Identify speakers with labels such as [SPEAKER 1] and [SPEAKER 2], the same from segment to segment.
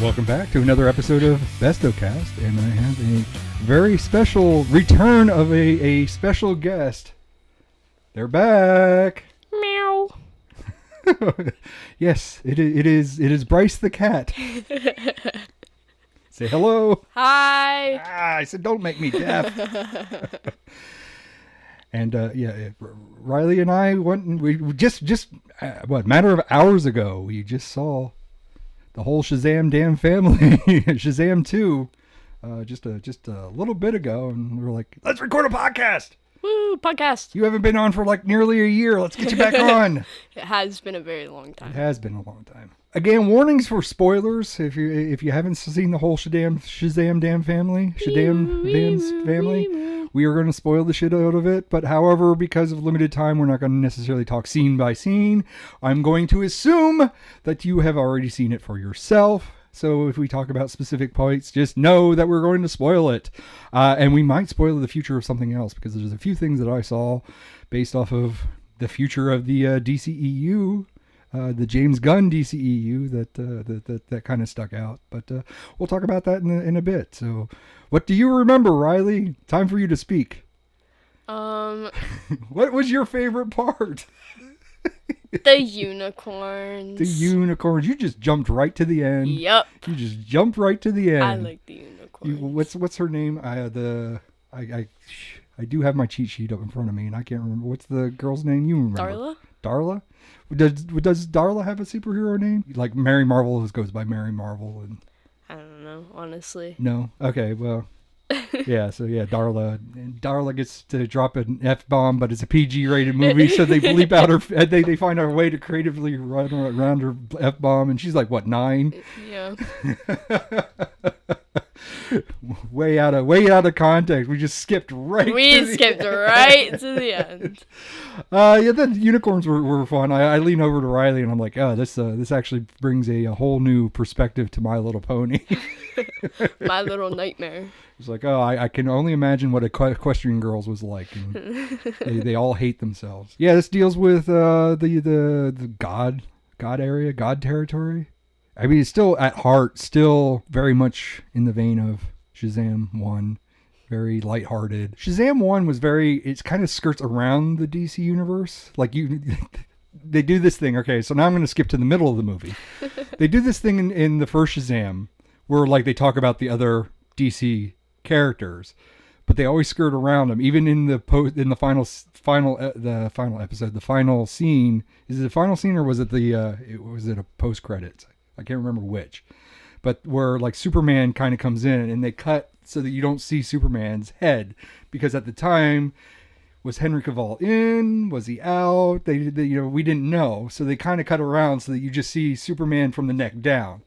[SPEAKER 1] Welcome back to another episode of BestowCast, and I have a very special return of a special guest. They're back.
[SPEAKER 2] Meow.
[SPEAKER 1] Yes, it is Bryce the cat. Say hello.
[SPEAKER 2] Hi.
[SPEAKER 1] I said don't make me deaf. And Rylie and I went and we just matter of hours ago we just saw the whole Shazam damn family, Shazam 2, just a little bit ago, and we were like, let's record a podcast.
[SPEAKER 2] Woo, podcast.
[SPEAKER 1] You haven't been on for like nearly a year. Let's get you back on.
[SPEAKER 2] It has been a very long time.
[SPEAKER 1] It has been a long time. Again, warnings for spoilers if you haven't seen the whole Shazam damn family, Vans family. We are going to spoil the shit out of it, but however, because of limited time, we're not going to necessarily talk scene by scene. I'm going to assume that you have already seen it for yourself. So if we talk about specific points, just know that we're going to spoil it. And we might spoil the future of something else, because there's a few things that I saw based off of the future of the DCEU, the James Gunn DCEU, that kind of stuck out. But we'll talk about that in a bit. So what do you remember, Rylie? Time for you to speak. What was your favorite part?
[SPEAKER 2] The unicorns.
[SPEAKER 1] The unicorns. You just jumped right to the end.
[SPEAKER 2] Yep.
[SPEAKER 1] You just jumped right to the end.
[SPEAKER 2] I like the unicorns.
[SPEAKER 1] What's her name? I do have my cheat sheet up in front of me, and I can't remember. What's the girl's name? You remember? Darla? Does Darla have a superhero name? Like Mary Marvel goes by Mary Marvel. And
[SPEAKER 2] I don't know, honestly.
[SPEAKER 1] No? Okay, well. Darla gets to drop an F-bomb, but it's a PG-rated movie, so they bleep out her. They find a way to creatively run around her F-bomb, and she's like, what, 9?
[SPEAKER 2] Yeah.
[SPEAKER 1] way out of context. We just skipped right.
[SPEAKER 2] To the end.
[SPEAKER 1] The unicorns were fun. I lean over to Rylie and I'm like, oh, this actually brings a whole new perspective to My Little Pony.
[SPEAKER 2] My Little Nightmare.
[SPEAKER 1] It's like, oh, I can only imagine what Equestrian Girls was like, and they all hate themselves. Yeah, this deals with the God area, God territory. I mean, it's still at heart, still very much in the vein of Shazam 1, very lighthearted. Shazam 1 was it kind of skirts around the DC universe. Like they do this thing. Okay, so now I'm going to skip to the middle of the movie. They do this thing in the first Shazam where like they talk about the other DC characters, but they always skirt around them. Even in the final episode, the final scene. Is it the final scene or was it was it a post credits? I can't remember which, but where like Superman kind of comes in and they cut so that you don't see Superman's head, because at the time, was Henry Cavill in? Was he out? We didn't know, so they kind of cut around so that you just see Superman from the neck down.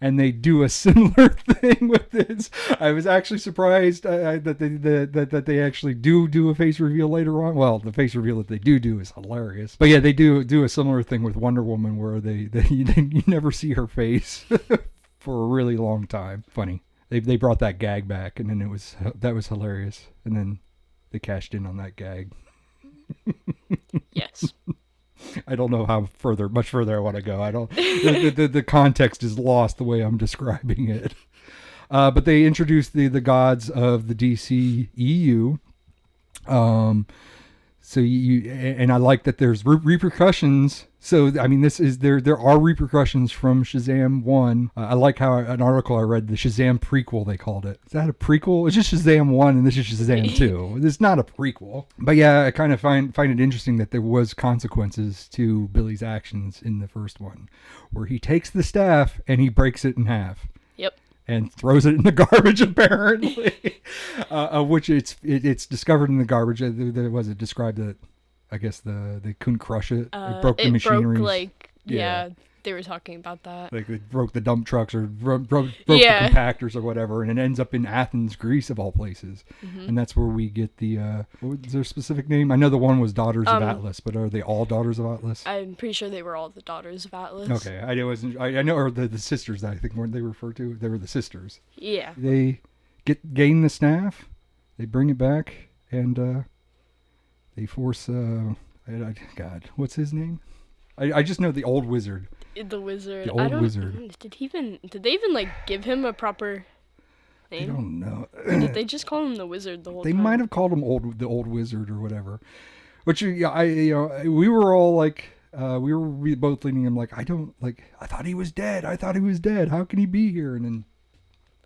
[SPEAKER 1] And they do a similar thing with this. I was actually surprised that they actually do a face reveal later on. Well, the face reveal that they do is hilarious. But yeah, they do a similar thing with Wonder Woman where you never see her face for a really long time. Funny. They brought that gag back, and then that was hilarious. And then they cashed in on that gag.
[SPEAKER 2] Yes.
[SPEAKER 1] I don't know how much further I want to go. I don't. The context is lost the way I'm describing it. But they introduced the gods of the DCEU. So and I like that there's repercussions. So I mean, there are repercussions from Shazam 1. I like how an article I read, the Shazam prequel, they called it. Is that a prequel? It's just Shazam 1 and this is Shazam 2. It's not a prequel. But yeah, I kind of find it interesting that there was consequences to Billy's actions in the first one, where he takes the staff and he breaks it in half.
[SPEAKER 2] Yep.
[SPEAKER 1] And throws it in the garbage, apparently. Which it's discovered in the garbage. There was it described that I guess they couldn't crush it. It broke the machinery.
[SPEAKER 2] They were talking about that.
[SPEAKER 1] Like they broke the dump trucks or broke the compactors or whatever, and it ends up in Athens, Greece, of all places. Mm-hmm. And that's where we get the what was their specific name? I know the one was Daughters of Atlas, but are they all Daughters of Atlas?
[SPEAKER 2] I'm pretty sure they were all the Daughters of Atlas.
[SPEAKER 1] Okay, I know, or the sisters that I think weren't they referred to? They were the sisters.
[SPEAKER 2] Yeah.
[SPEAKER 1] They gain the staff, they bring it back, and they force God, what's his name? I just know the old wizard.
[SPEAKER 2] The wizard.
[SPEAKER 1] The old wizard.
[SPEAKER 2] Did they even like give him a proper
[SPEAKER 1] I
[SPEAKER 2] name?
[SPEAKER 1] don't know.
[SPEAKER 2] Or did they just call him the wizard the whole
[SPEAKER 1] They
[SPEAKER 2] time?
[SPEAKER 1] might have called him the old wizard or whatever. Which we were all like, we both leaning him like, I thought he was dead. I thought he was dead. How can he be here? And then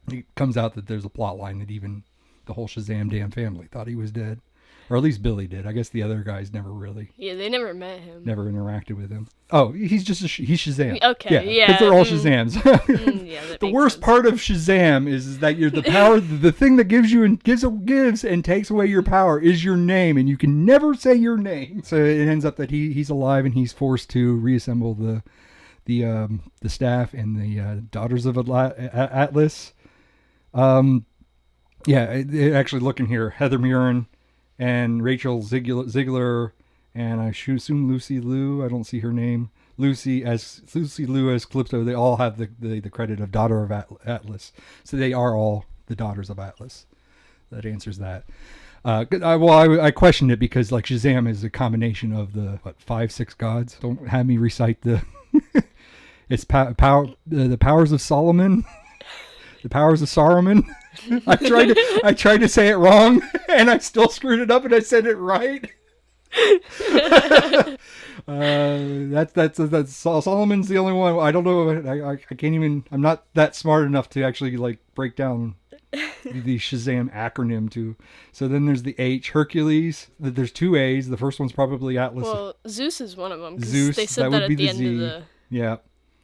[SPEAKER 1] it comes out that there's a plot line that even the whole Shazam damn family thought he was dead. Or at least Billy did. I guess the other guys never really.
[SPEAKER 2] Yeah, they never met him.
[SPEAKER 1] Never interacted with him. Oh, he's just he's Shazam.
[SPEAKER 2] Okay, yeah.
[SPEAKER 1] Because they're all Shazams.
[SPEAKER 2] Yeah, that
[SPEAKER 1] The
[SPEAKER 2] makes
[SPEAKER 1] worst
[SPEAKER 2] sense.
[SPEAKER 1] part of Shazam is that you're the power, the thing that gives you and gives and takes away your power is your name, and you can never say your name. So it ends up that he's alive and he's forced to reassemble the staff and the Daughters of Atlas. Actually looking here, Heather Murin and Rachel Ziegler, and I assume Lucy Liu. I don't see her name. Lucy Liu as Calypso. They all have the credit of Daughter of Atlas, so they are all the Daughters of Atlas. That answers that. I questioned it because like Shazam is a combination of the 5-6 gods. Don't have me recite the. It's the powers of Solomon, the powers of Saruman. I tried to say it wrong, and I still screwed it up, and I said it right. That's Solomon's the only one. I don't know. I can't even. I'm not that smart enough to actually like break down the Shazam acronym to. So then there's the H, Hercules. There's 2 A's. The first one's probably Atlas.
[SPEAKER 2] Well, Zeus is one of them.
[SPEAKER 1] Zeus.
[SPEAKER 2] They said
[SPEAKER 1] that
[SPEAKER 2] that
[SPEAKER 1] would
[SPEAKER 2] at
[SPEAKER 1] be
[SPEAKER 2] the
[SPEAKER 1] the
[SPEAKER 2] end
[SPEAKER 1] Z.
[SPEAKER 2] of the
[SPEAKER 1] Yeah.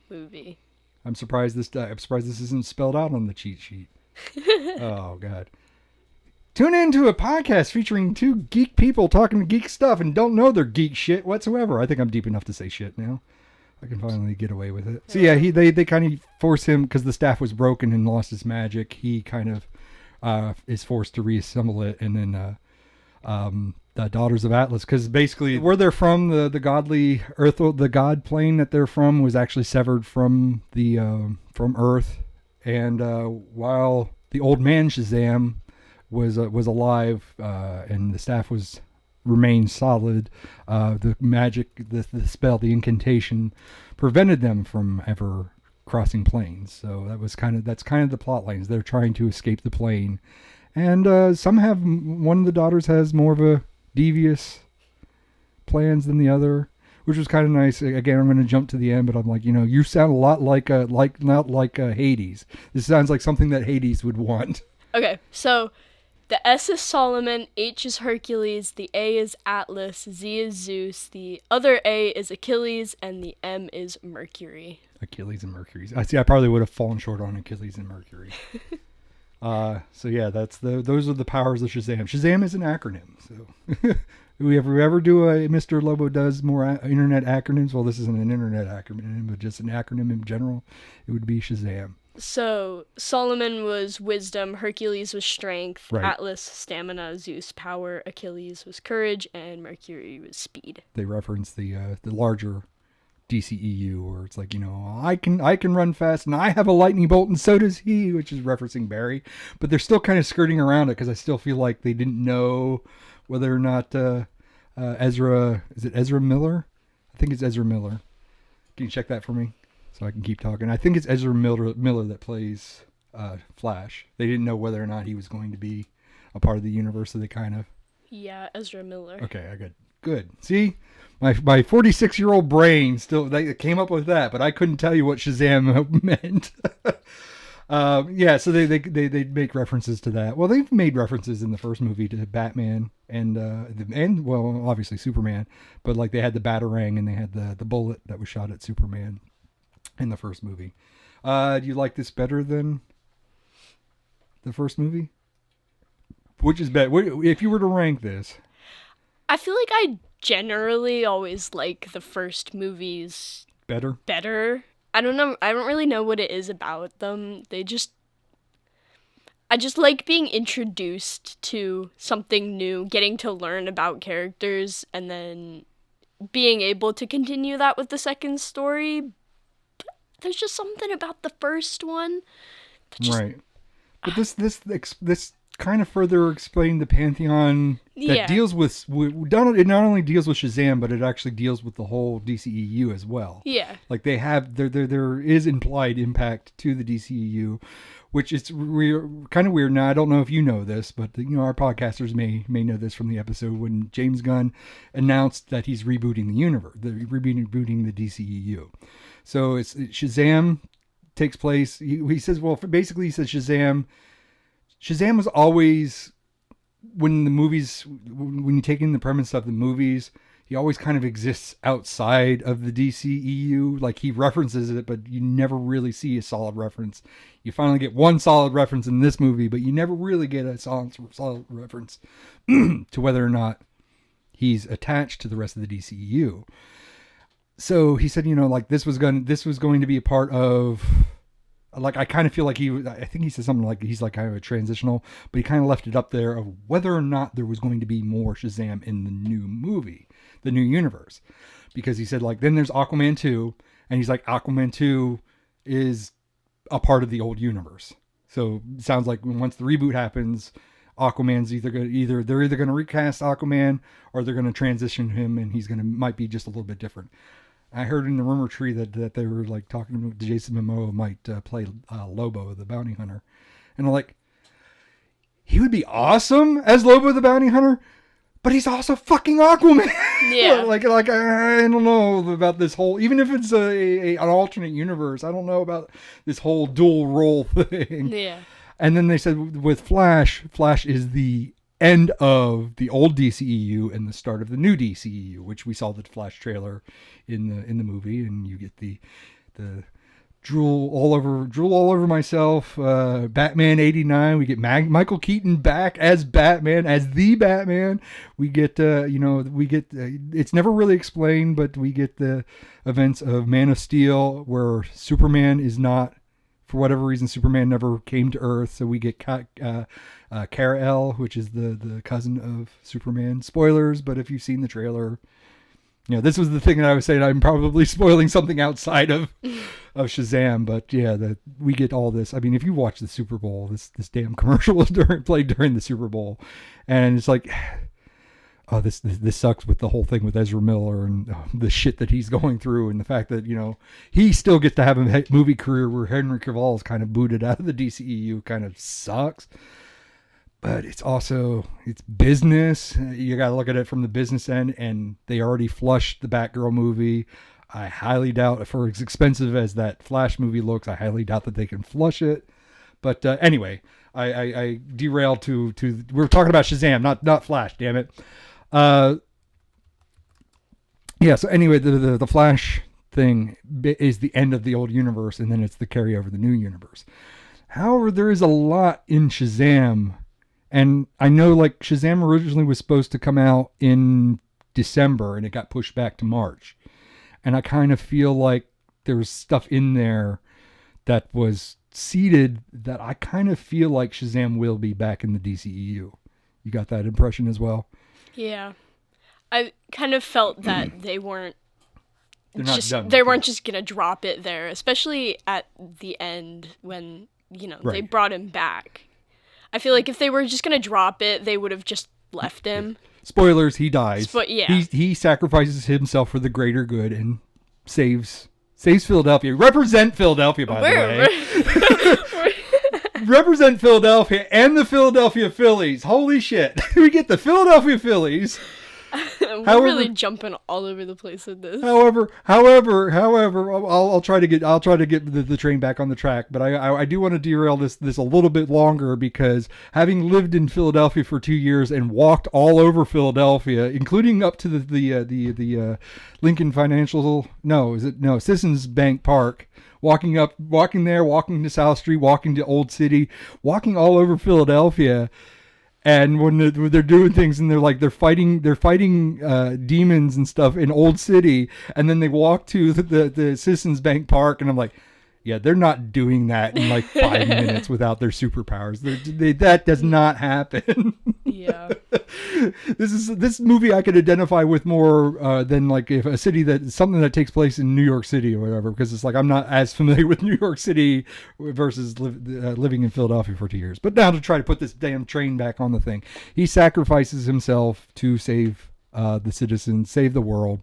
[SPEAKER 2] movie.
[SPEAKER 1] I'm surprised this isn't spelled out on the cheat sheet. Oh God. Tune into a podcast featuring 2 geek people talking geek stuff and don't know their geek shit whatsoever. I think I'm deep enough to say shit now. I can finally get away with it. So yeah, they kind of force him because the staff was broken and lost its magic. He kind of is forced to reassemble it, and then the Daughters of Atlas, because basically where they're from, the godly Earth, the god plane that they're from was actually severed from the from Earth, and while the old man Shazam was alive and the staff remained solid, the magic, the spell, the incantation prevented them from ever crossing planes. So that's kind of the plot lines. They're trying to escape the plane, and one of the daughters has more of a devious plans than the other, which was kind of nice. Again, I'm going to jump to the end, but I'm like, you sound a lot like not like Hades. This sounds like something that Hades would want.
[SPEAKER 2] Okay, so the S is Solomon, H is Hercules, the A is Atlas, Z is Zeus, the other A is Achilles, and the M is Mercury.
[SPEAKER 1] Achilles and Mercury. I see. I probably would have fallen short on Achilles and Mercury. So yeah, those are the powers of Shazam. Shazam is an acronym. So we ever do a Mr. Lobo does more internet acronyms? Well, this isn't an internet acronym, but just an acronym in general. It would be Shazam.
[SPEAKER 2] So Solomon was wisdom, Hercules was strength,
[SPEAKER 1] Right.
[SPEAKER 2] Atlas stamina, Zeus power, Achilles was courage, and Mercury was speed.
[SPEAKER 1] They reference the larger DCEU, where it's like, I can run fast and I have a lightning bolt and so does he, which is referencing Barry. But they're still kind of skirting around it because I still feel like they didn't know whether or not Ezra, is it Ezra Miller? I think it's Ezra Miller. Can you check that for me so I can keep talking? I think it's Ezra Miller that plays Flash. They didn't know whether or not he was going to be a part of the universe, so they kind of...
[SPEAKER 2] Yeah, Ezra Miller.
[SPEAKER 1] Okay, I got good. See, my 46-year-old brain they came up with that, but I couldn't tell you what Shazam meant. So they make references to that. Well, they've made references in the first movie to Batman and well, obviously Superman, but like they had the Batarang and they had the bullet that was shot at Superman in the first movie. Do you like this better than the first movie? Which is better? If you were to rank this?
[SPEAKER 2] I feel like I generally always like the first movies better. I don't know. I don't really know what it is about them. I just like being introduced to something new, getting to learn about characters, and then being able to continue that with the second story. But there's just something about the first one.
[SPEAKER 1] Right. But this kind of further explain the pantheon that deals with it not only deals with Shazam, but it actually deals with the whole DCEU as well.
[SPEAKER 2] Yeah.
[SPEAKER 1] Like they have there is implied impact to the DCEU, which is kind of weird. Now I don't know if you know this, but our podcasters may know this from the episode when James Gunn announced that he's rebooting the universe, rebooting the DCEU. So it's Shazam takes place. He says, well, basically he says Shazam was always, when you take in the premise of the movies, he always kind of exists outside of the DCEU. Like he references it, but you never really see a solid reference. You finally get one solid reference in this movie, but you never really get a solid reference to whether or not he's attached to the rest of the DCEU. So he said, like this was going to be a part of, like, I kind of feel like I think he said something like he's like kind of a transitional, but he kind of left it up there of whether or not there was going to be more Shazam in the new movie, the new universe. Because he said, like, then there's Aquaman 2, and he's like, Aquaman 2 is a part of the old universe. So it sounds like once the reboot happens, Aquaman's they're either going to recast Aquaman or they're going to transition him, and might be just a little bit different. I heard in the rumor tree that they were like talking about Jason Momoa might play Lobo, the bounty hunter. And I'm like, he would be awesome as Lobo the bounty hunter, but he's also fucking Aquaman.
[SPEAKER 2] Yeah.
[SPEAKER 1] like I don't know about this whole, even if it's an alternate universe, I don't know about this whole dual role thing.
[SPEAKER 2] Yeah.
[SPEAKER 1] And then they said with Flash is the end of the old DCEU and the start of the new DCEU, which we saw the Flash trailer in the movie, and you get the drool all over myself. Batman 89. We get Michael Keaton back as Batman, as the Batman. We get it's never really explained, but we get the events of Man of Steel where Superman is not. For whatever reason, Superman never came to Earth, so we get Kal-El, which is the cousin of Superman. Spoilers, but if you've seen the trailer, this was the thing that I was saying. I'm probably spoiling something outside of Shazam, but yeah, we get all this. I mean, if you watch the Super Bowl, this damn commercial was played during the Super Bowl, and it's like, oh, this sucks with the whole thing with Ezra Miller and the shit that he's going through, and the fact that he still gets to have a movie career where Henry Cavill is kind of booted out of the DCEU kind of sucks. But it's business. You got to look at it from the business end, and they already flushed the Batgirl movie. I highly doubt, for as expensive as that Flash movie looks, I highly doubt that they can flush it. But anyway, I derailed to we were talking about Shazam, not Flash. Damn it. Yeah, so anyway, the Flash thing is the end of the old universe, and then it's the carryover of the new universe. However, there is a lot in Shazam, and I know like Shazam originally was supposed to come out in December, and it got pushed back to March. And I kind of feel like there was stuff in there that was seeded that I kind of feel like Shazam will be back in the DCEU. You got that impression as well?
[SPEAKER 2] Yeah. I kind of felt that they weren't just gonna drop it there, especially at the end when, they brought him back. I feel like if they were just gonna drop it, they would have just left him.
[SPEAKER 1] Spoilers, he dies.
[SPEAKER 2] Yeah.
[SPEAKER 1] He sacrifices himself for the greater good and saves Philadelphia. Represent Philadelphia, by the way. Represent Philadelphia and the Philadelphia Phillies. Holy shit. We get the Philadelphia Phillies.
[SPEAKER 2] We're really jumping all over the place with this.
[SPEAKER 1] However, I'll try to get the train back on the track, but I do want to derail this a little bit longer, because having lived in Philadelphia for 2 years and walked all over Philadelphia, including up to the Lincoln Citizens Bank Park, walking there, walking to South Street, walking to Old City, walking all over Philadelphia. And when they're doing things and they're fighting demons and stuff in Old City, and then they walk to the Citizens Bank Park, and I'm like, Yeah, they're not doing that in like 5 minutes without their superpowers. That does not happen.
[SPEAKER 2] Yeah.
[SPEAKER 1] This movie I could identify with more than like if a city something that takes place in New York City or whatever, because it's like I'm not as familiar with New York City versus living in Philadelphia for 2 years. But now to try to put this damn train back on the thing, he sacrifices himself to save the citizens, save the world,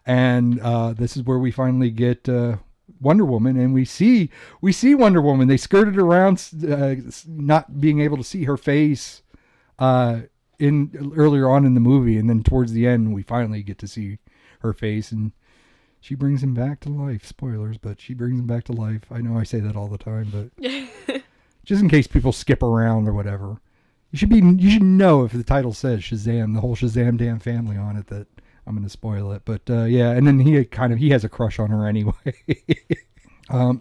[SPEAKER 1] and this is where we finally get Wonder Woman, and we see Wonder Woman. They skirted around not being able to see her face in earlier on in the movie, and then towards the end we finally get to see her face, and she brings him back to life. Spoilers, but she brings him back to life. I know I say that all the time, but just in case people skip around or whatever, you should know if the title says Shazam, the whole Shazam damn family on it, that I'm going to spoil it. But yeah, and then he has a crush on her anyway.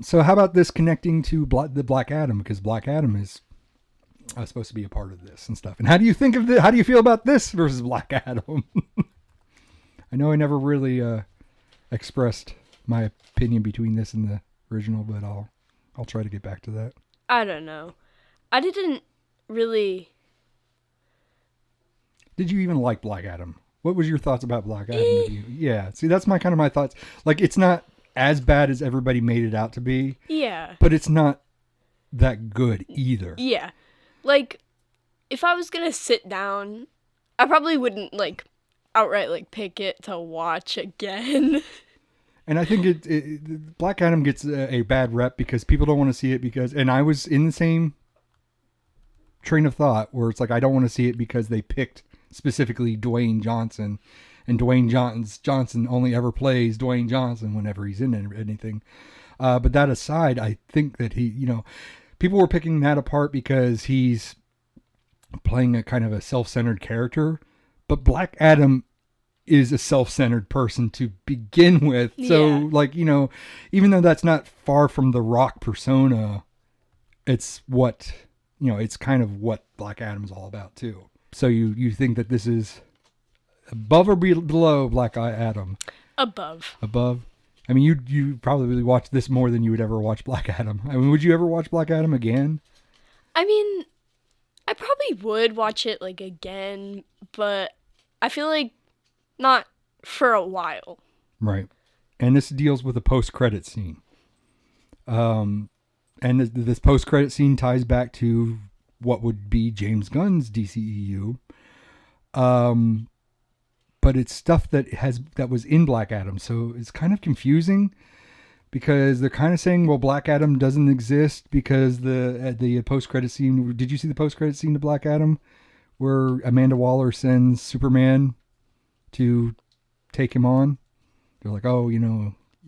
[SPEAKER 1] So how about this connecting to the Black Adam, because Black Adam is supposed to be a part of this and stuff. And how do you think of how do you feel about this versus Black Adam? I know I never really expressed my opinion between this and the original, but I'll try to get back to that.
[SPEAKER 2] I don't know. I didn't really.
[SPEAKER 1] Did you even like Black Adam? What was your thoughts about Black Adam? Yeah, see, that's my thoughts. Like, it's not as bad as everybody made it out to be.
[SPEAKER 2] Yeah.
[SPEAKER 1] But it's not that good either.
[SPEAKER 2] Yeah. Like, if I was gonna sit down, I probably wouldn't, like, outright, like, pick it to watch again.
[SPEAKER 1] And I think Black Adam gets a bad rep because people don't want to see it and I was in the same train of thought where it's like, I don't want to see it because they picked specifically Dwayne Johnson, and Dwayne Johnson only ever plays Dwayne Johnson whenever he's in anything. But that aside, I think that people were picking that apart because he's playing a kind of a self-centered character, but Black Adam is a self-centered person to begin with. So like, even though that's not far from the Rock persona, it's it's kind of what Black Adam is all about too. So you think that this is above or below Black Adam?
[SPEAKER 2] Above.
[SPEAKER 1] Above? I mean, you probably watch this more than you would ever watch Black Adam. I mean, would you ever watch Black Adam again?
[SPEAKER 2] I mean, I probably would watch it, like, again, but I feel like not for a while. Right.
[SPEAKER 1] And this deals with a post-credit scene. And this post-credit scene ties back to what would be James Gunn's DCEU. But it's stuff that was in Black Adam. So it's kind of confusing because they're kind of saying, well, Black Adam doesn't exist because the post-credit scene. Did you see the post-credit scene to Black Adam where Amanda Waller sends Superman to take him on? They're like, oh,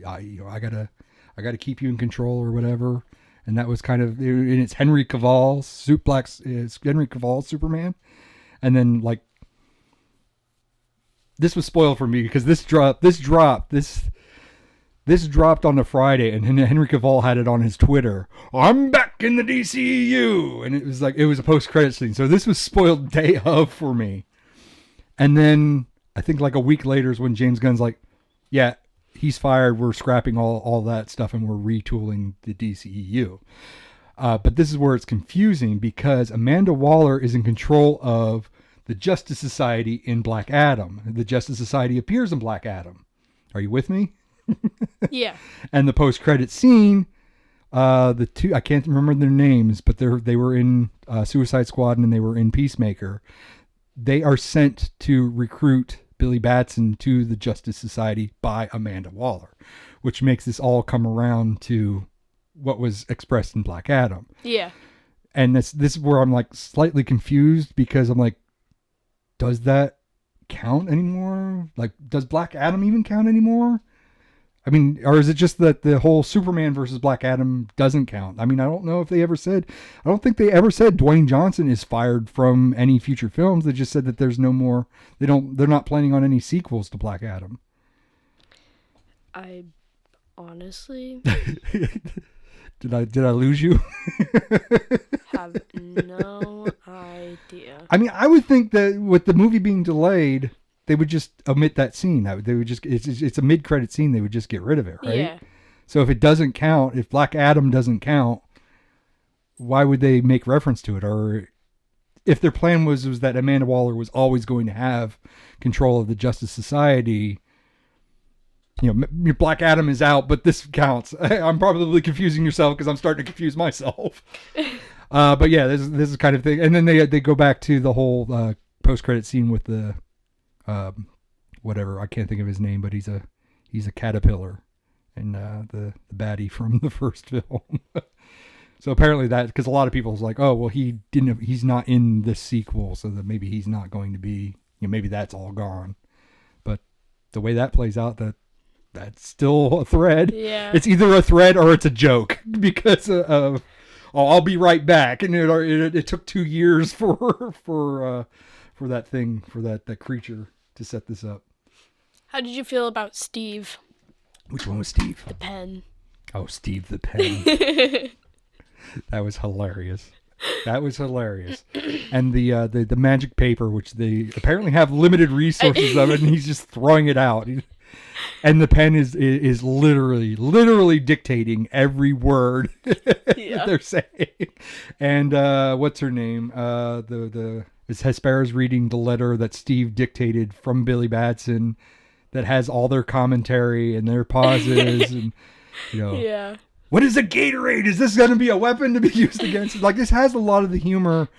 [SPEAKER 1] I gotta keep you in control or whatever. And that was kind of, and it's Henry Cavill, Henry Cavill Superman. And then, like, this was spoiled for me because this dropped on a Friday, and Henry Cavill had it on his Twitter. I'm back in the DCEU, and it was a post-credit scene. So this was spoiled day of for me. And then I think like a week later is when James Gunn's like, yeah, he's fired. We're scrapping all that stuff and we're retooling the DCEU. But this is where it's confusing because Amanda Waller is in control of the Justice Society in Black Adam. The Justice Society appears in Black Adam. Are you with me?
[SPEAKER 2] Yeah.
[SPEAKER 1] And the post-credit scene, the two, I can't remember their names, but they were in Suicide Squad and they were in Peacemaker. They are sent to recruit Billy Batson to the Justice Society by Amanda Waller, which makes this all come around to what was expressed in Black Adam.
[SPEAKER 2] Yeah.
[SPEAKER 1] And this is where I'm like slightly confused because I'm like, does that count anymore? Like, does Black Adam even count anymore? I mean, or is it just that the whole Superman versus Black Adam doesn't count? I mean, I don't know if I don't think they ever said Dwayne Johnson is fired from any future films. They just said that there's no more, they're not planning on any sequels to Black Adam.
[SPEAKER 2] I honestly
[SPEAKER 1] Did I lose you?
[SPEAKER 2] have no idea.
[SPEAKER 1] I mean, I would think that with the movie being delayed, they would just omit that scene. They would just, it's a mid-credit scene. They would just get rid of it, right?
[SPEAKER 2] Yeah.
[SPEAKER 1] So if it doesn't count, if Black Adam doesn't count, why would they make reference to it? Or if their plan was that Amanda Waller was always going to have control of the Justice Society, Black Adam is out, but this counts. I'm probably confusing yourself because I'm starting to confuse myself. But yeah, this is kind of thing. And then they go back to the whole post-credit scene with the whatever, I can't think of his name, but he's a caterpillar and the baddie from the first film. So apparently that, because a lot of people was like, oh, well, he's not in this sequel, so that maybe he's not going to be, maybe that's all gone. But the way that plays out, that's still a thread.
[SPEAKER 2] Yeah.
[SPEAKER 1] It's either a thread or it's a joke because of, I'll be right back. And it took 2 years for that thing, for that creature to set this up.
[SPEAKER 2] How did you feel about Steve?
[SPEAKER 1] Which one was Steve?
[SPEAKER 2] The pen.
[SPEAKER 1] Oh, Steve the pen. That was hilarious. And the magic paper, which they apparently have limited resources of it, and he's just throwing it out. And the pen is literally dictating every word that they're saying. And what's her name? Hespera's reading the letter that Steve dictated from Billy Batson that has all their commentary and their pauses and
[SPEAKER 2] Yeah.
[SPEAKER 1] What is a Gatorade? Is this going to be a weapon to be used against? Like, this has a lot of the humor.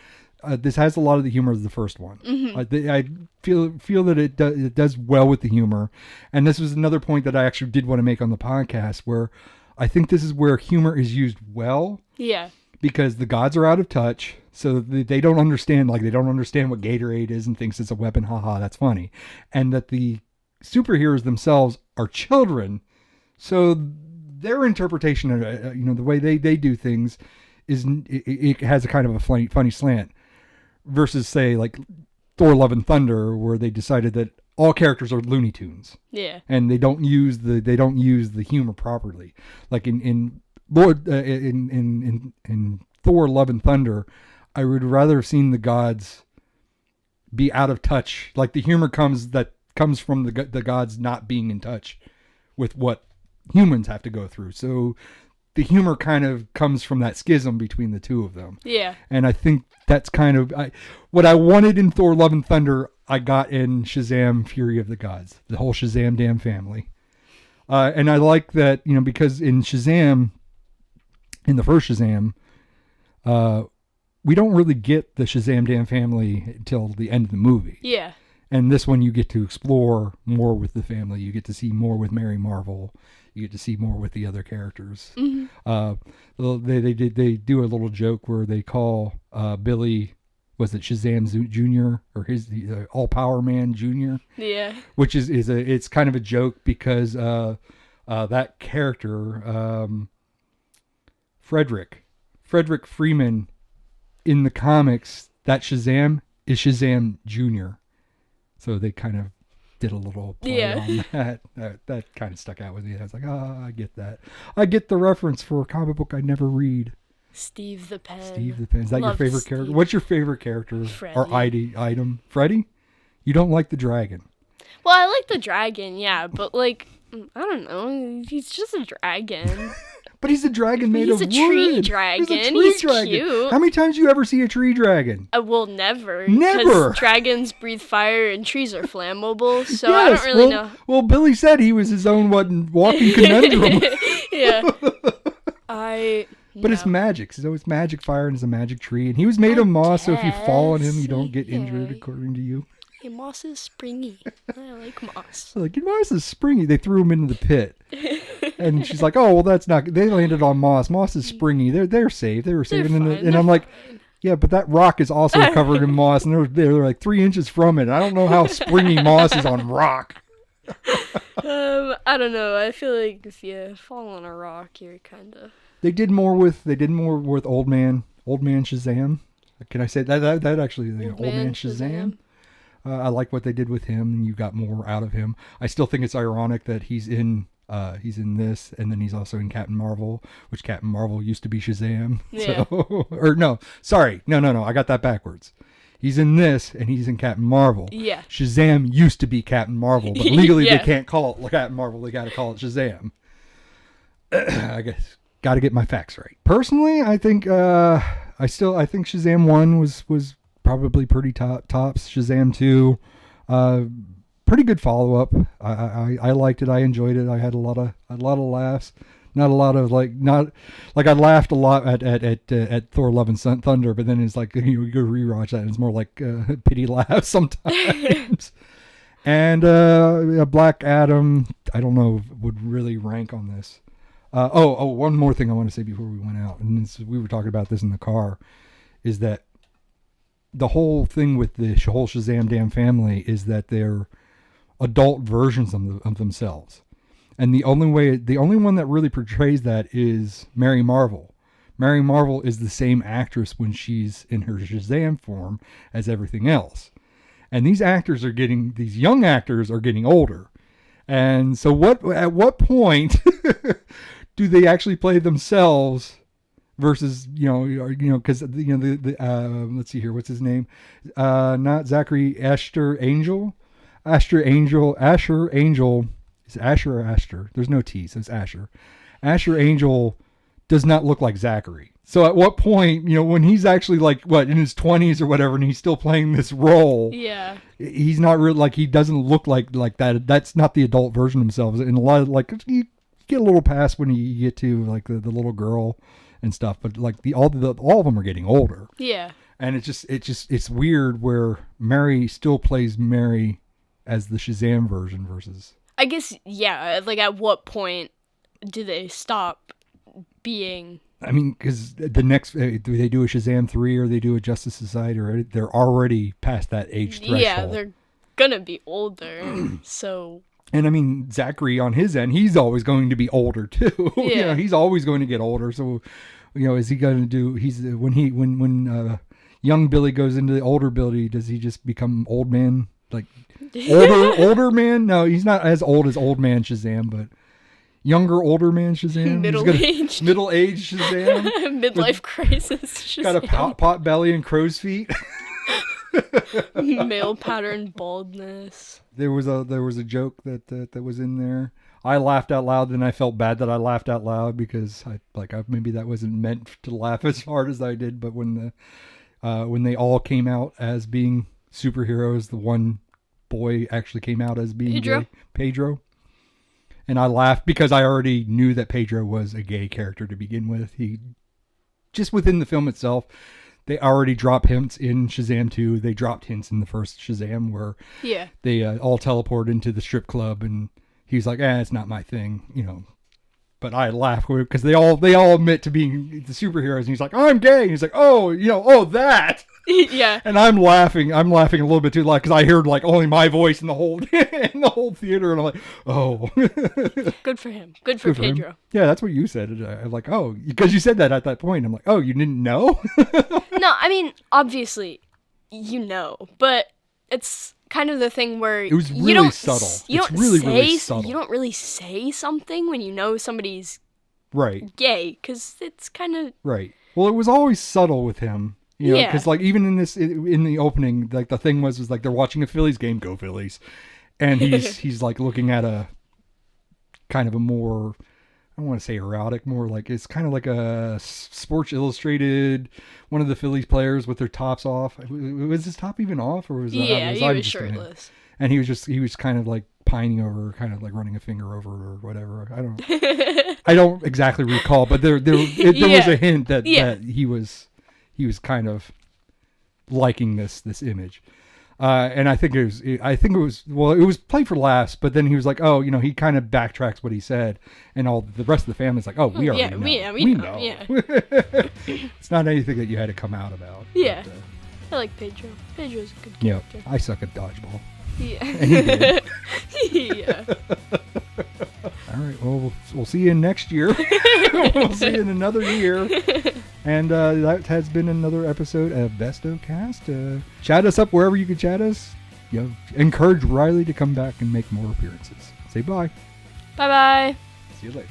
[SPEAKER 1] This has a lot of the humor of the first one. Mm-hmm. I feel that it does well with the humor. And this was another point that I actually did want to make on the podcast, where I think this is where humor is used well.
[SPEAKER 2] Yeah.
[SPEAKER 1] Because the gods are out of touch, so they don't understand. Like, they don't understand what Gatorade is and thinks it's a weapon. Haha, that's funny. And that the superheroes themselves are children, so their interpretation of the way they do things it has a kind of a funny slant versus, say, like Thor: Love and Thunder, where they decided that all characters are Looney Tunes.
[SPEAKER 2] Yeah.
[SPEAKER 1] And they don't use the humor properly. Like in Thor: Love and Thunder, I would rather have seen the gods be out of touch. Like, the humor comes from the gods not being in touch with what humans have to go through. So the humor kind of comes from that schism between the two of them.
[SPEAKER 2] Yeah.
[SPEAKER 1] And I think that's kind of what I wanted in Thor: Love and Thunder, I got in Shazam: Fury of the Gods. The whole Shazam damn family. And I like that, because in Shazam, in the first Shazam, we don't really get the Shazam damn family until the end of the movie.
[SPEAKER 2] Yeah.
[SPEAKER 1] And this one, you get to explore more with the family. You get to see more with Mary Marvel. You get to see more with the other characters. Mm-hmm. They do a little joke where they call Billy, was it Shazam Jr. or his All Power Man Jr.? Yeah. Which it's kind of a joke because that character, Frederick Freeman, in the comics, that Shazam is Shazam Jr. So they kind of did a little play on that. That kind of stuck out with me. I was like, I get that. I get the reference for a comic book I never read.
[SPEAKER 2] Steve the Pen.
[SPEAKER 1] Is that your favorite character? What's your favorite character
[SPEAKER 2] Freddy.
[SPEAKER 1] Or item? Freddy? You don't like the dragon?
[SPEAKER 2] Well, I like the dragon, yeah, but like, I don't know. He's just a dragon.
[SPEAKER 1] But he's a dragon made of wood.
[SPEAKER 2] He's a tree dragon. He's cute.
[SPEAKER 1] How many times do you ever see a tree dragon?
[SPEAKER 2] Well, never.
[SPEAKER 1] Never.
[SPEAKER 2] Because dragons breathe fire and trees are flammable, so yes, I don't really know.
[SPEAKER 1] Well, Billy said he was his own walking conundrum.
[SPEAKER 2] Yeah.
[SPEAKER 1] But it's magic. So it's magic fire and it's a magic tree. And he was made of moss, so if you fall on him, you don't get injured, according to you.
[SPEAKER 2] Hey, moss is springy. I like moss.
[SPEAKER 1] Like, moss is springy. They threw him into the pit. And she's like, oh, well, that's not... They landed on moss. Moss is springy. They're safe. They were safe. And I'm like, yeah, but that rock is also covered in moss. And they're like 3 inches from it. I don't know how springy moss is on rock.
[SPEAKER 2] I don't know. I feel like if you fall on a rock, you're kind of...
[SPEAKER 1] They did more with Old Man Shazam. Can I say that actually? Old Man Shazam. I like what they did with him, and you got more out of him. I still think it's ironic that he's in this, and then he's also in Captain Marvel, which Captain Marvel used to be Shazam.
[SPEAKER 2] Yeah.
[SPEAKER 1] So, no, I got that backwards. He's in this, and he's in Captain Marvel.
[SPEAKER 2] Yeah.
[SPEAKER 1] Shazam used to be Captain Marvel, but legally they can't call it Captain Marvel. They got to call it Shazam. I guess got to get my facts right. Personally, I think I think Shazam 1 was probably pretty tops. Shazam 2, pretty good follow up. I liked it. I enjoyed it. I had a lot of laughs. Not a lot of not like I laughed a lot at Thor: Love and Thunder, but then it's like you go rewatch that and it's more like pity laughs sometimes. And Black Adam, I don't know, would really rank on this. One more thing I want to say before we went out, and we were talking about this in the car, is that the whole thing with the whole Shazam damn family is that they're adult versions of themselves. And the only one that really portrays that is Mary Marvel. Mary Marvel is the same actress when she's in her Shazam form as everything else. And these young actors are getting older. And so at what point do they actually play themselves versus, because, let's see here, what's his name? Not Zachary Asher Angel. Asher Angel. Is it Asher or Asher? There's no T, so it's Asher. Asher Angel does not look like Zachary. So at what point, when he's actually in his 20s or whatever, and he's still playing this role, he's not really he doesn't look like that. That's not the adult version of himself. And a lot of you get a little past when you get to the little girl and stuff, but all of them are getting older.
[SPEAKER 2] Yeah.
[SPEAKER 1] And it's weird where Mary still plays Mary as the Shazam version versus.
[SPEAKER 2] I guess, yeah, at what point do they stop being...
[SPEAKER 1] I mean, because the next, do they do a Shazam 3 or they do a Justice Society, or they're already past that age threshold?
[SPEAKER 2] Yeah, they're gonna be older, so... And
[SPEAKER 1] I mean, Zachary on his end, he's always going to be older too.
[SPEAKER 2] Yeah.
[SPEAKER 1] He's always going to get older, so, is he going to do, when young Billy goes into the older Billy, does he just become old man, older man? No, he's not as old as old man Shazam, but younger, older man Shazam.
[SPEAKER 2] Middle-aged
[SPEAKER 1] Shazam.
[SPEAKER 2] Midlife crisis Shazam.
[SPEAKER 1] Got a pot belly and crow's feet.
[SPEAKER 2] Male pattern baldness.
[SPEAKER 1] There was a joke that was in there. I laughed out loud, and I felt bad that I laughed out loud because maybe that wasn't meant to laugh as hard as I did. But when they all came out as being superheroes, the one boy actually came out as being Pedro. And I laughed because I already knew that Pedro was a gay character to begin with. He, just within the film itself, they already drop hints in Shazam 2. They dropped hints in the first Shazam where they all teleport into the strip club, and he's like, it's not my thing, But I laugh because they all admit to being the superheroes, and he's like, I'm gay. And he's like, that.
[SPEAKER 2] Yeah.
[SPEAKER 1] And I'm laughing a little bit too loud because I heard only my voice in the whole theater, and I'm like, oh.
[SPEAKER 2] Good for him. Good for Pedro.
[SPEAKER 1] Him. Yeah, that's what you said. I'm like, oh, because you said that at that point. I'm like, oh, you didn't know?
[SPEAKER 2] No, I mean, obviously, but it's kind of the thing where
[SPEAKER 1] it was really subtle. Really subtle.
[SPEAKER 2] You don't really say something when you know somebody's gay, because it's kind of
[SPEAKER 1] right. Well, it was always subtle with him. Because even in the opening, the thing was they're watching a Phillies game, go Phillies, and he's looking at a kind of a more, I don't want to say erotic, more it's kind of like a Sports Illustrated, one of the Phillies players with their tops off. Was his top even off, or was that?
[SPEAKER 2] Yeah, he was shirtless,
[SPEAKER 1] and he was kind of pining over, kind of running a finger over it or whatever. I don't exactly recall, but there was a hint that he was kind of liking this image. And I think it was played for laughs, but then he was like, oh, he kind of backtracks what he said, and all the rest of the family's like, oh, we already know. We know. Yeah. It's not anything that you had to come out about.
[SPEAKER 2] Yeah. But, I like Pedro. Pedro's a good character.
[SPEAKER 1] I suck at dodgeball.
[SPEAKER 2] Yeah.
[SPEAKER 1] And he did.
[SPEAKER 2] Yeah.
[SPEAKER 1] All right. Well, we'll see you next year. We'll see you in another year. And that has been another episode of BestowCast. Chat us up wherever you can chat us. Encourage Rylie to come back and make more appearances. Say bye.
[SPEAKER 2] Bye-bye.
[SPEAKER 1] See you later.